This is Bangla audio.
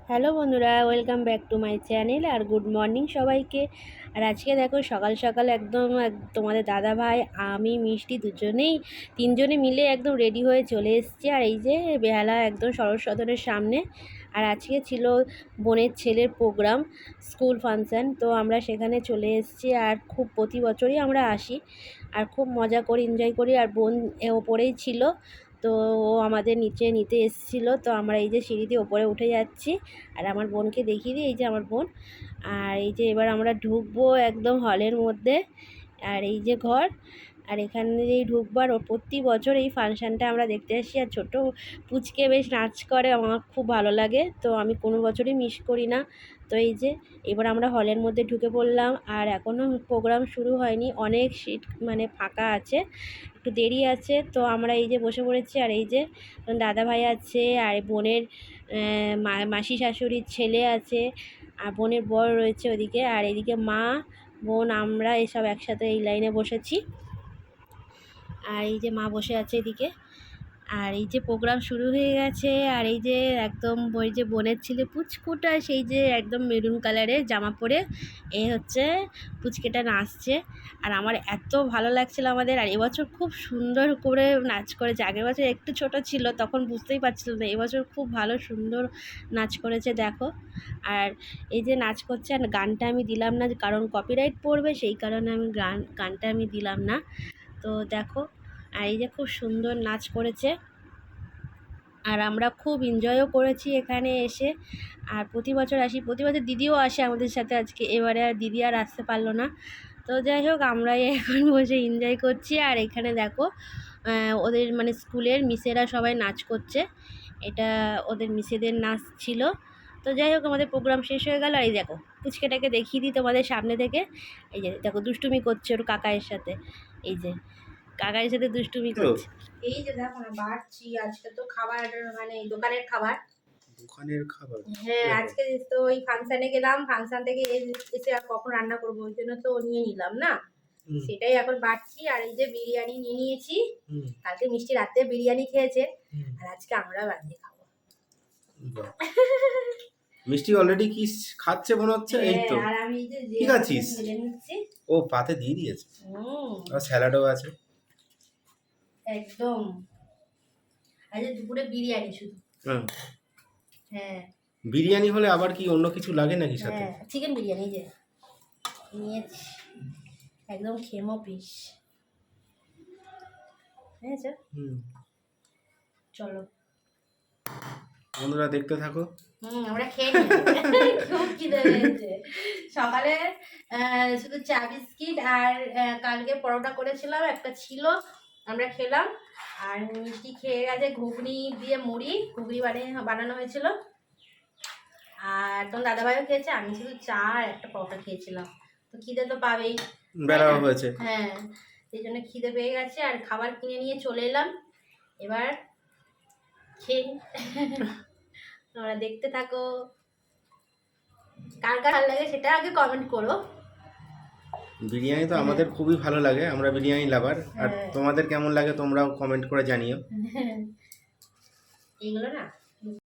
হ্যালো বন্ধুরা, welcome back to my channel আর গুড মর্নিং সবাইকে। আর আজকে দেখো সকাল সকাল একদম তোমাদের দাদা ভাই, আমি, মিষ্টি তিনজনে মিলে একদম রেডি হয়ে চলে এসেছি। আর এই যে বেহালা একদম সরস্বতী সদনের সামনে। আর আজকে ছিল বোনের ছেলের প্রোগ্রাম, স্কুল ফাংশান, তো আমরা সেখানে চলে এসেছি। আর খুব প্রতি বছরই আমরা আসি আর খুব মজা করি, এনজয় করি। আর বোন ওপরেই ছিল, তো ও আমাদের নিচে নিতে এসেছিলো। তো আমরা এই যে সিঁড়ি দিয়ে ওপরে উঠে যাচ্ছি। আর আমার বোনকে দেখিয়ে দিই, এই যে আমার বোন। আর এই যে এবার আমরা ঢুকবো একদম হলের মধ্যে। আর এই যে ঘর, আর এখানে যেই ঢুকবার ও প্রতি বছর এই ফাংশানটা আমরা দেখতে আসি। আর ছোটো পুচকে বেশ নাচ করে, আমার খুব ভালো লাগে, তো আমি কোনো বছরই মিস করি না। তো এই যে এবার আমরা হলের মধ্যে ঢুকে পড়লাম। আর এখনও প্রোগ্রাম শুরু হয়নি, অনেক সিট মানে ফাঁকা আছে, একটু দেরি আছে। তো আমরা এই যে বসে পড়েছি। আর এই যে দাদা ভাই আছে, আর বোনের মাসি শাশুড়ির ছেলে আছে, আর বোনের বর রয়েছে ওদিকে। আর এদিকে মা, বোন, আমরা এসব একসাথে এই লাইনে বসেছি। আর এই যে মা বসে আছে এদিকে। আর এই যে প্রোগ্রাম শুরু হয়ে গেছে। আর এই যে একদম ওই যে বোনের ছেলে পুচকুটা, সেই যে একদম মেরুন কালারের জামা পরে এ হচ্ছে পুচকেটা নাচছে। আর আমার এত ভালো লাগছিল আমাদের। আর এবছর খুব সুন্দর করে নাচ করেছে, আগের বছর একটু ছোট ছিল তখন বুঝতেই পারছিল না, এবছর খুব ভালো সুন্দর নাচ করেছে দেখো। আর এই যে নাচ করছে, আর গানটা আমি দিলাম না কারণ কপিরাইট পড়বে, সেই কারণে আমি গানটা আমি দিলাম না। তো দেখো, আর এই যে খুব সুন্দর নাচ করেছে। আর আমরা খুব এনজয়ও করেছি এখানে এসে। আর প্রতি বছর আসি, প্রতি বছর দিদিও আসে আমাদের সাথে, আজকে এবারে আর দিদি আর আসতে পারলো না। তো যাই হোক, আমরাই এখন বসে এনজয় করছি। আর এখানে দেখো ওদের মানে স্কুলের মিসেরা সবাই নাচ করছে, এটা ওদের মিসেদের নাচ ছিল। তো যাই হোক, আমাদের প্রোগ্রাম শেষ হয়ে গেল। আর এই দেখো পুচকেটাকে দেখিয়ে দিই তোমাদের সামনে থেকে। এই যে দেখো দুষ্টুমি করছে ওর কাকায়ের সাথে, এই যে কাকায়ের সাথে দুষ্টুমি করছে। এই যে দেখো না বাড়ছি, আজকে তো খাবার মানে দোকানের খাবার। হ্যাঁ, আজকে তো ওই ফাংশানে গেলাম, ফাংশান থেকে এসে আর কখন রান্না করবো, ওই জন্য তো নিয়ে নিলাম না, সেটাই এখন বাড়ছি। আর এই যে বিরিয়ানি নিয়ে নিয়েছি, কালকে মিষ্টি রাতে বিরিয়ানি খেয়েছে, আর আজকে আমরা রাতে খাবো। মিষ্টি অলরেডি কি খাচ্ছে মনে হচ্ছে। এই তো, আর আমি যে কি খাচ্ছিস? ও পাতে দিয়ে দিয়েছে, আর স্যালাডও আছে একদম। আজ দুপুরে বিরিয়ানি শুধু। হ্যাঁ, বিরিয়ানি হলে আবার কি অন্য কিছু লাগে নাকি সাথে? চিকেন বিরিয়ানি যে নিয়েছি, একদম খেমো পিস। হ্যাঁ স্যার, চলো বন্ধুরা দেখতে থাকো। আমরা খেয়ে খুব খিদে পেয়েছে। সকালে শুধু চা বিস্কিট আর কালকে পরোটা করেছিলাম, একটা ছিল, আমরা খেলাম। আর মিষ্টি খেয়ে গেছে ঘুগনি দিয়ে, ঘুগনি বানানো হয়েছিল। আর তোমার দাদাভাইও খেয়েছে, আমি শুধু চা আর একটা পরোটা খেয়েছিলাম। তো খিদে তো পাবেই, বেলাও হয়েছে। হ্যাঁ, সেই জন্য খিদে পেয়ে গেছে। আর খাবার কিনে নিয়ে চলে এলাম, এবার খেয়ে তোমরা দেখতে থাকো। কার কার ভালো লাগে সেটা আগে কমেন্ট করো। বিরিয়ানি তো আমাদের খুবই ভালো লাগে, আমরা বিরিয়ানি লাভার। আর তোমাদের কেমন লাগে তোমরাও কমেন্ট করে জানিও। এইগুলো না